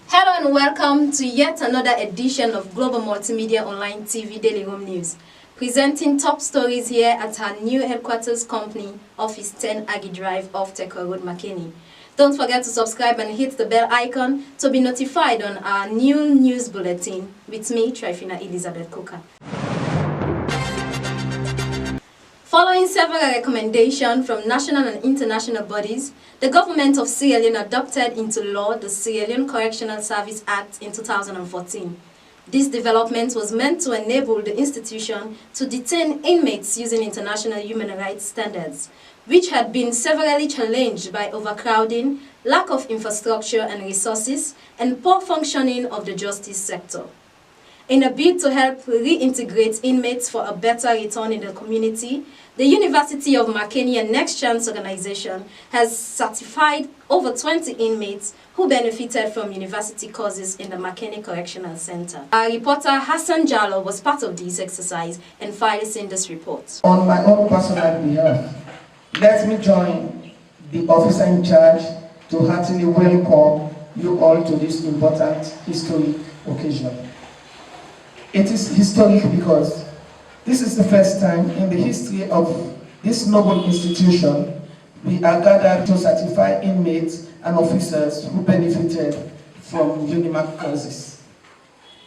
Hello and welcome to yet another edition of Global Multimedia Online TV Daily Home News. Presenting top stories here at our new headquarters company, Office 10 Aggie Drive off Teko Road, Makeni. Don't forget to subscribe and hit the bell icon to be notified on our new news bulletin with me, Trifina Elizabeth Coker. Following several recommendations from national and international bodies, the Government of Sierra Leone adopted into law the Sierra Leone Correctional Service Act in 2014. This development was meant to enable the institution to detain inmates using international human rights standards, which had been severely challenged by overcrowding, lack of infrastructure and resources, and poor functioning of the justice sector. In a bid to help reintegrate inmates for a better return in the community, the University of Makeni and Next Chance organization has certified over 20 inmates who benefited from university courses in the Makeni Correctional Center. Our reporter Hassan Jalloh was part of this exercise and files in this report. On my own personal behalf, let me join the officer in charge to heartily welcome you all to this important historic occasion. It is historic because this is the first time in the history of this noble institution we are gathered to certify inmates and officers who benefited from UNIMAC courses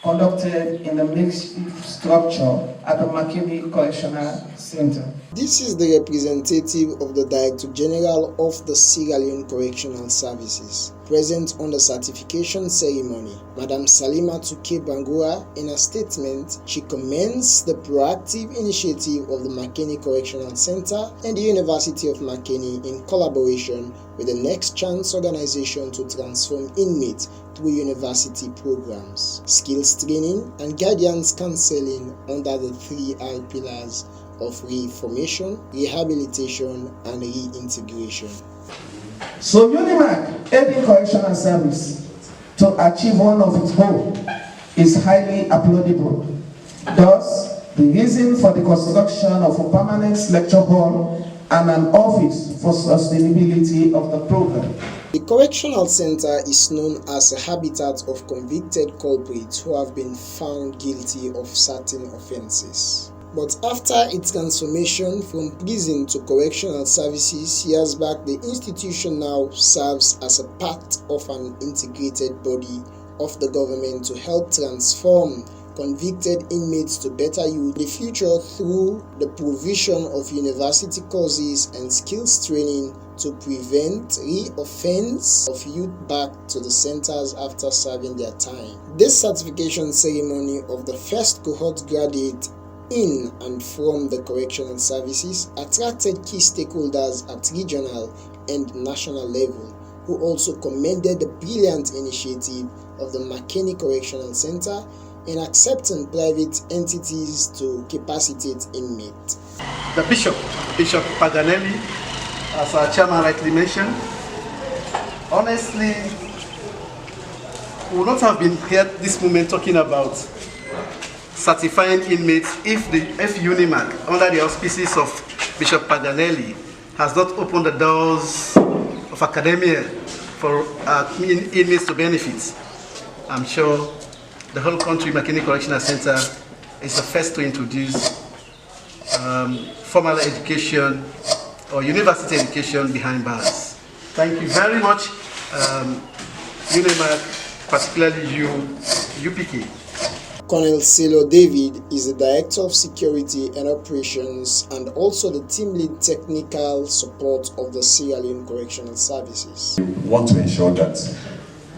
conducted in a makeshift structure at the Makeni Correctional Center. This is the representative of the Director General of the Sierra Leone Correctional Services, present on the certification ceremony. Madam Salima Tuke Bangura, in a statement, she commends the proactive initiative of the Makeni Correctional Center and the University of Makeni in collaboration with the Next Chance organization to transform inmates through university programs, skills training, and guidance counseling under the 3R pillars of reformation, rehabilitation, and reintegration. So UNIMAC, aiding correctional service to achieve one of its goals, is highly applaudable. Thus, the reason for the construction of a permanent lecture hall and an office for sustainability of the program. The Correctional Center is known as a habitat of convicted culprits who have been found guilty of certain offenses. But after its transformation from prison to correctional services years back, the institution now serves as a part of an integrated body of the government to help transform convicted inmates to better use the future through the provision of university courses and skills training to prevent re-offense of youth back to the centers after serving their time. This certification ceremony of the first cohort graduate in and from the correctional services attracted key stakeholders at regional and national level, who also commended the brilliant initiative of the Makeni Correctional Center in accepting private entities to capacitate inmates. The Bishop Paganelli, as our chairman rightly mentioned, honestly, we would not have been here this moment talking about certifying inmates if UNIMAC, under the auspices of Bishop Paganelli, has not opened the doors of academia for inmates to benefit. I'm sure the whole country, Makeni Correctional Center, is the first to introduce formal education or university education behind bars. Thank you very much, UNIMAC, particularly you, UPK. Colonel Silo David is the Director of Security and Operations and also the team lead technical support of the Sierra Leone Correctional Services. We want to ensure that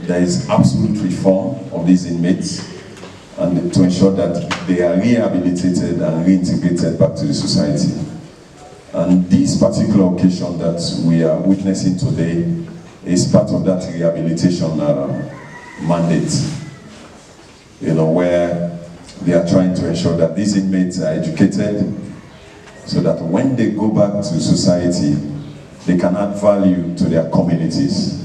there is absolute reform of these inmates and to ensure that they are rehabilitated and reintegrated back to the society. And this particular occasion that we are witnessing today is part of that rehabilitation mandate, where they are trying to ensure that these inmates are educated so that when they go back to society, they can add value to their communities.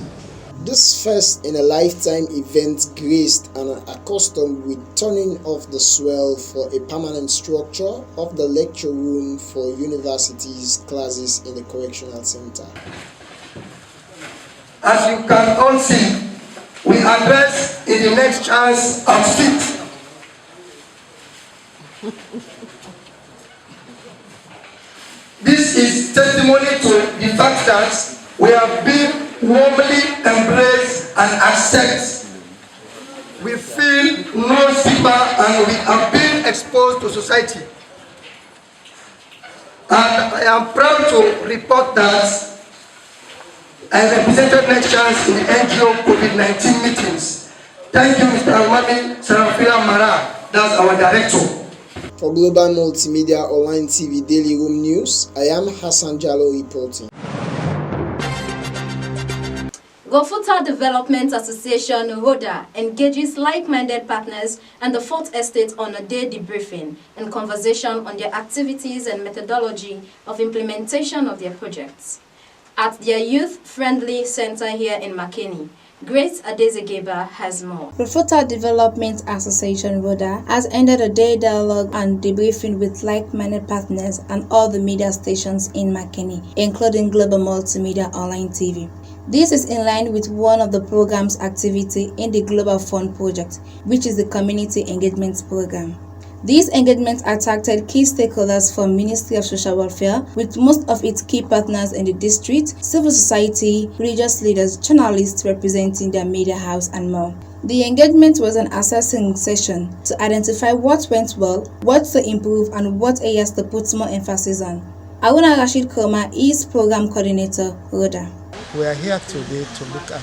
This first in a lifetime event graced and accustomed with turning off the swell for a permanent structure of the lecture room for universities classes in the Correctional Center. As you can all see, we address in the next chance of fit. This is testimony to the fact that we have been warmly embraced and accepted. We feel no stigma and we have been exposed to society. And I am proud to report that I represented Next Chance in the NGO COVID-19 meetings. Thank you, Mr. Almami Sarafila Mara, that's our director. For Global Multimedia Online TV Daily Room News, I am Hassan Jalloh reporting. Rofutha Development Association RODA engages like-minded partners and the Fourth Estate on a day debriefing and conversation on their activities and methodology of implementation of their projects. At their youth-friendly center here in Makeni, Great Adeze Ngaba has more. Rofutha Development Association RODA has ended a day dialogue and debriefing with like-minded partners and all the media stations in Makeni, including Global Multimedia Online TV. This is in line with one of the program's activity in the Global Fund project, which is the Community Engagement Program. These engagements attracted key stakeholders from Ministry of Social Welfare, with most of its key partners in the district, civil society, religious leaders, journalists representing their media house, and more. The engagement was an assessing session to identify what went well, what to improve, and what areas to put more emphasis on. Aruna Rashid Koma is Program Coordinator, RODA. We are here today to look at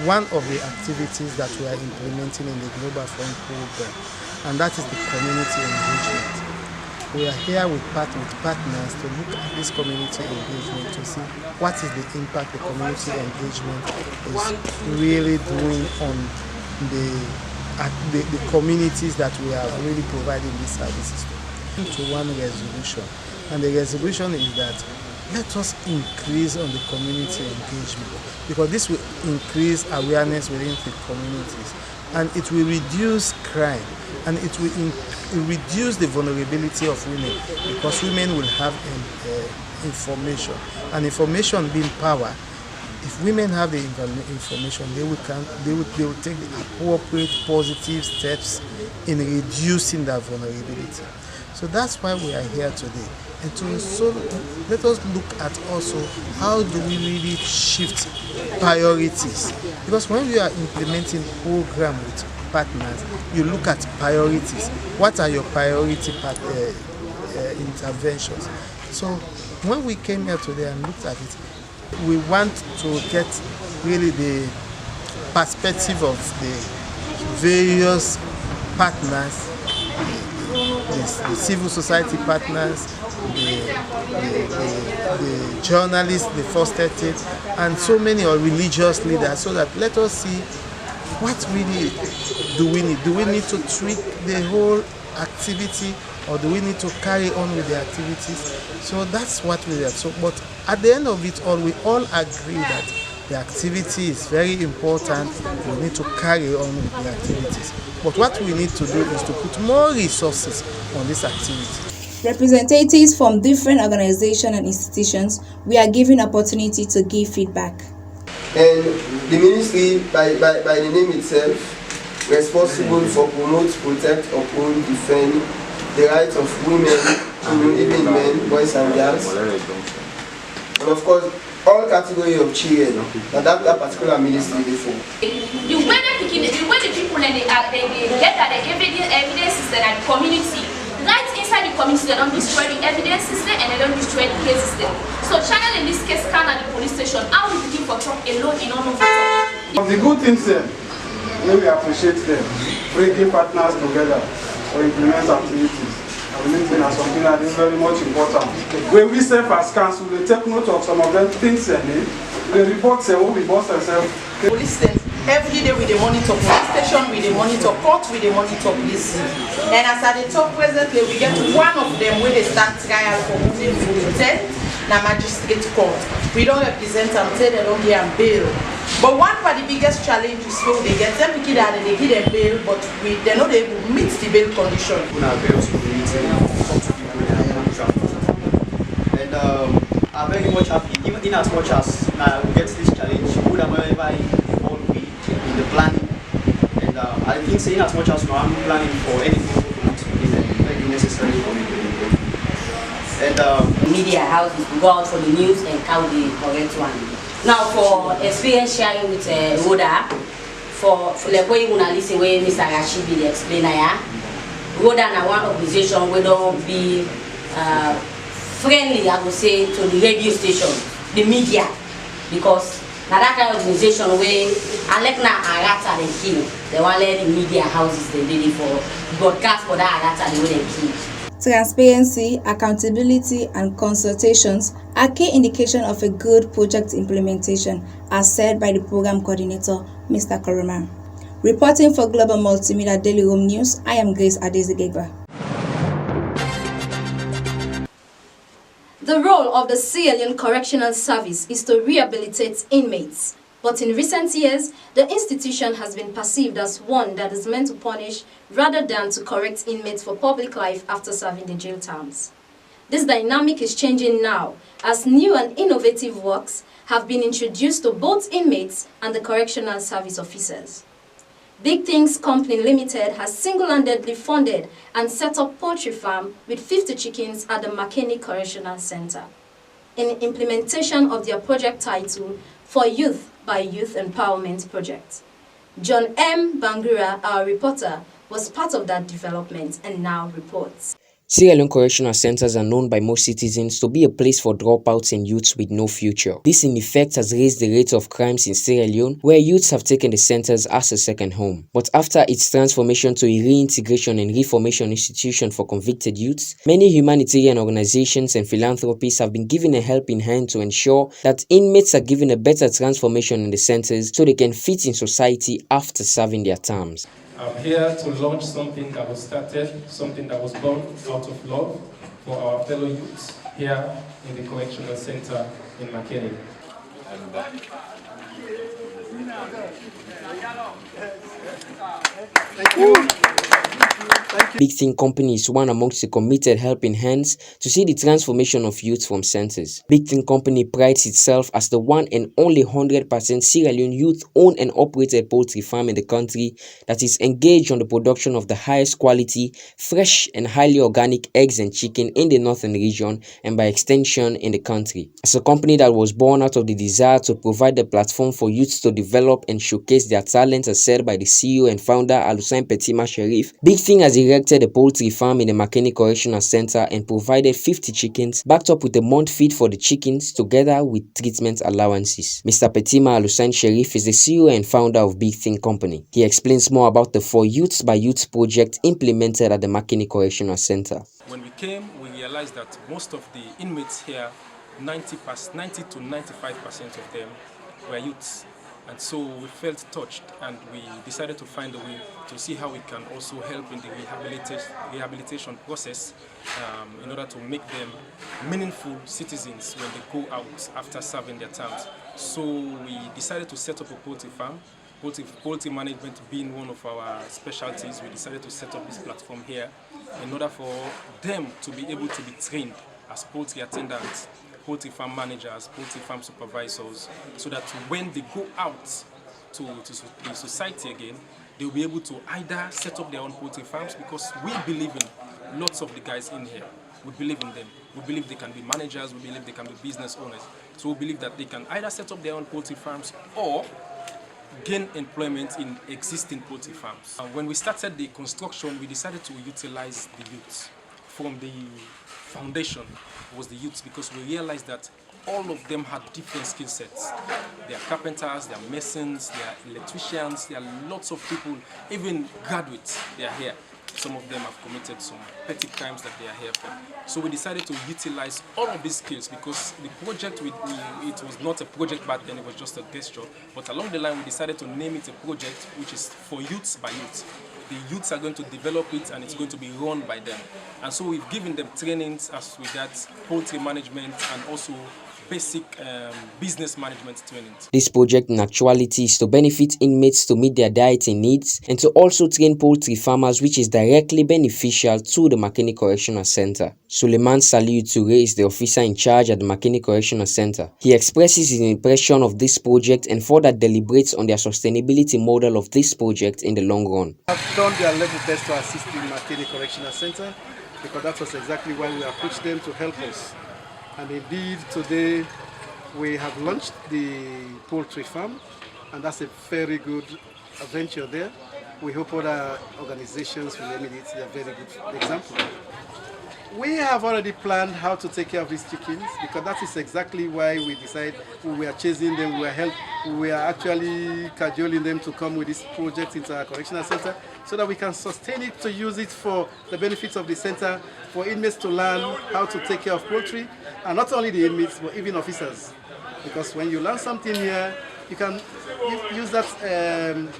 one of the activities that we are implementing in the Global Fund program, and that is the community engagement. We are here with partners to look at this community engagement to see what is the impact the community engagement is really doing on the communities that we are really providing these services to one resolution. And the resolution is that let us increase on the community engagement, because this will increase awareness within the communities, and it will reduce crime, and it will reduce the vulnerability of women, because women will have information, and information being power. If women have the information, they will take the appropriate positive steps in reducing that vulnerability. So that's why we are here today. And let us look at also how do we really shift priorities. Because when we are implementing program with partners, you look at priorities. What are your priority interventions? So when we came here today and looked at it, we want to get really the perspective of the various partners, the civil society partners, the journalists, the First Estate, and so many religious leaders, so that let us see what really do we need. Do we need to tweak the whole activity, or do we need to carry on with the activities? So that's what we have. So, but at the end of it all, we all agree that the activity is very important. We need to carry on with the activities. But what we need to do is to put more resources on this activity. Representatives from different organizations and institutions were given opportunity to give feedback. And the ministry, by the name itself, responsible for promote, protect, uphold, defend the rights of women, even men, boys and girls, and of course all categories of children that particular ministry before. The way the people they get that the evidence is that the community, right inside the community, they don't destroy the evidence system and they don't destroy the case system. So channel in this case can at the police station, how we begin for talk alone in all of it. Of the good things then, we appreciate them, bringing partners together to implement activities. We maintain as something that is very much important. When we serve as council, we take note of some of them things and the reports say, we boss ourselves. Police station, every day we monitor police station, we monitor court, we monitor police. And as at the top presently, we get one of them where they start trial for moving to 10, na magistrate court. We don't represent them, say they don't get them bail. But one of the biggest challenges is when they get them kid and they give them bail, but they're not able to meet the bail condition. And I'm very much happy, even in as much as we get this challenge, would have ever involved with the planning. And I think saying as much as I'm planning for anything very necessary for me to do. And media houses to go out for the news and count the correct one. Now for experience sharing with RODA, for the way you listen way Mr. Rashibi explain here, RODA na one organization we don't be friendly, I would say, to the radio station, the media, because now that kind of organization where unlike na arata they kill, they want let the media houses they did it for broadcast for that arata the way they kill. Transparency, accountability, and consultations are key indication of a good project implementation, as said by the program coordinator, Mr. Koroma. Reporting for Global Multimedia Daily Home News, I am Grace Adeze Ngaba. The role of the Sierra Leone Correctional Service is to rehabilitate inmates. But in recent years, the institution has been perceived as one that is meant to punish rather than to correct inmates for public life after serving the jail terms. This dynamic is changing now, as new and innovative works have been introduced to both inmates and the correctional service officers. Big Things Company Limited has single-handedly funded and set up poultry farm with 50 chickens at the Makeni Correctional Center. In implementation of their project title, For Youth by Youth Empowerment Project. John M. Bangura, our reporter, was part of that development and now reports. Sierra Leone correctional centers are known by most citizens to be a place for dropouts and youths with no future. This in effect has raised the rate of crimes in Sierra Leone, where youths have taken the centers as a second home. But after its transformation to a reintegration and reformation institution for convicted youths, many humanitarian organizations and philanthropies have been given a helping hand to ensure that inmates are given a better transformation in the centers so they can fit in society after serving their terms. I'm here to launch something that was started, something that was born out of love for our fellow youths here in the Correctional Center in Makeni. Thank you. Big Thing Company is one amongst the committed helping hands to see the transformation of youth from centers. Big Thing Company prides itself as the one and only 100% Sierra Leone youth-owned and operated poultry farm in the country that is engaged on the production of the highest quality, fresh and highly organic eggs and chicken in the northern region and by extension in the country. As a company that was born out of the desire to provide a platform for youths to develop and showcase their talents, as said by the CEO and founder Alusai Petima Sherif, Big Thing has erected a poultry farm in the Makeni Correctional Center and provided 50 chickens, backed up with a month feed for the chickens together with treatment allowances. Mr. Petima Alusai Sherif is the CEO and founder of Big Thing Company. He explains more about the For Youths by Youths project implemented at the Makeni Correctional Center. When we came, we realized that most of the inmates here, 90 to 95% of them were youths. And so we felt touched and we decided to find a way to see how we can also help in the rehabilitation process in order to make them meaningful citizens when they go out after serving their terms. So we decided to set up a poultry farm. Poultry management being one of our specialties, we decided to set up this platform here in order for them to be able to be trained as poultry attendants, poultry farm managers, poultry farm supervisors, so that when they go out to the society again, they'll be able to either set up their own poultry farms, because we believe in lots of the guys in here. We believe in them. We believe they can be managers, we believe they can be business owners. So we believe that they can either set up their own poultry farms or gain employment in existing poultry farms. When we started the construction, we decided to utilize the youths. From the foundation was the youths, because we realized that all of them had different skill sets. They are carpenters, they are masons, they are electricians, there are lots of people, even graduates, they are here. Some of them have committed some petty crimes that they are here for. So we decided to utilize all of these skills, because the project, it was not a project back then, it was just a gesture. But along the line, we decided to name it a project which is For Youths by Youths. The youths are going to develop it and it's going to be run by them. And so we've given them trainings as regards poultry management and also basic business management training. This project in actuality is to benefit inmates to meet their dieting needs and to also train poultry farmers, which is directly beneficial to the Makeni Correctional Center. Suleiman Saliu Toure is the officer in charge at the Makeni Correctional Center. He expresses his impression of this project and further deliberates on their sustainability model of this project in the long run. I've done their level best to assist the Makeni Correctional Center because that was exactly why we approached them to help us. And indeed, today we have launched the poultry farm, and that's a very good venture there. We hope other organizations will emulate a very good example. We have already planned how to take care of these chickens because that is exactly why we decided we were chasing them, we are actually cajoling them to come with this project into our correctional center so that we can sustain it to use it for the benefits of the center, for inmates to learn how to take care of poultry, and not only the inmates but even officers. Because when you learn something here, you can use that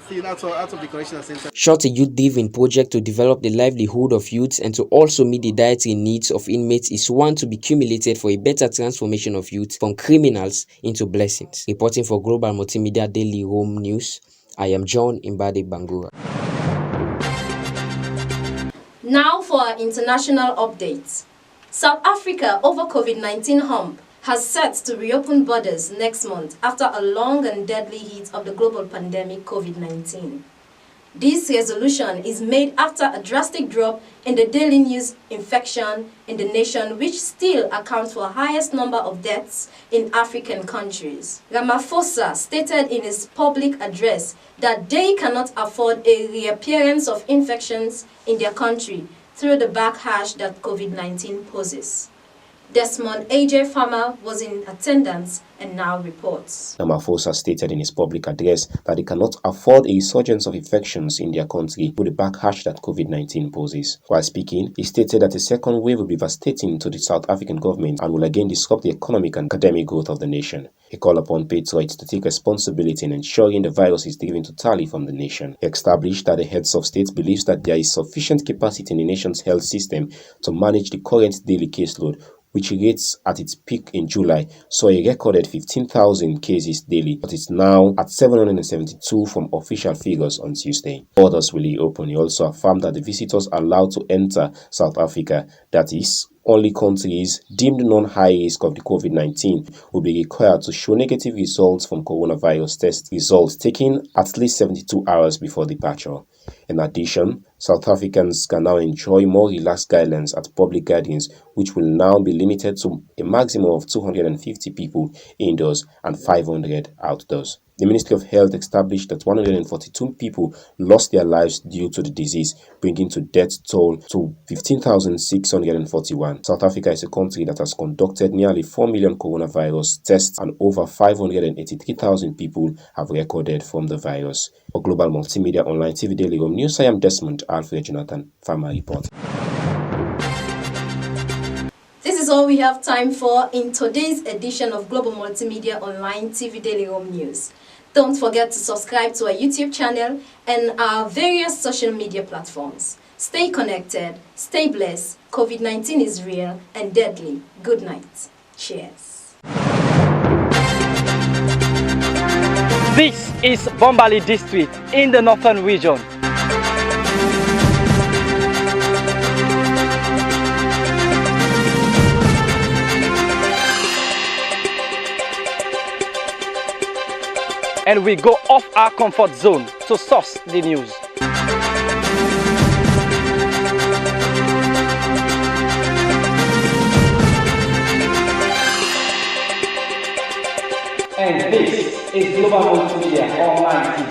thing out of the correctional center. Shot a youth diving project to develop the livelihood of youths and to also meet the dietary needs of inmates is one to be cumulated for a better transformation of youth from criminals into blessings. Reporting for Global Multimedia Daily Home News, I am John Imbade Bangura. Now for our international updates. South Africa over COVID-19 hump has set to reopen borders next month after a long and deadly hit of the global pandemic COVID-19. This resolution is made after a drastic drop in the daily news infection in the nation, which still accounts for the highest number of deaths in African countries. Ramaphosa stated in his public address that they cannot afford a reappearance of infections in their country through the backlash that COVID-19 poses. Desmond A.J. Farmer was in attendance and now reports. Ramaphosa stated in his public address that they cannot afford a resurgence of infections in their country with the backlash that COVID-19 poses. While speaking, he stated that a second wave will be devastating to the South African government and will again disrupt the economic and academic growth of the nation. He called upon patriots to take responsibility in ensuring the virus is driven totally from the nation. He established that the heads of state believes that there is sufficient capacity in the nation's health system to manage the current daily caseload, which rates at its peak in July saw a recorded 15,000 cases daily, but is now at 772 from official figures on Tuesday. Borders will reopen. He also affirmed that the visitors allowed to enter South Africa, that is, only countries deemed non-high risk of the COVID-19 will be required to show negative results from coronavirus test results taken at least 72 hours before departure. In addition, South Africans can now enjoy more relaxed guidelines at public gatherings, which will now be limited to a maximum of 250 people indoors and 500 outdoors. The Ministry of Health established that 142 people lost their lives due to the disease, bringing the death toll to 15,641. South Africa is a country that has conducted nearly 4 million coronavirus tests and over 583,000 people have recorded from the virus. For Global Multimedia Online TV Daily Home News, I am Desmond Alfred Jonathan, Farmer Report. This is all we have time for in today's edition of Global Multimedia Online TV Daily Home News. Don't forget to subscribe to our YouTube channel and our various social media platforms. Stay connected, stay blessed. COVID-19 is real and deadly. Good night. Cheers. This is Bombali District in the Northern Region. And we go off our comfort zone to source the news. And this is Global Multimedia Online.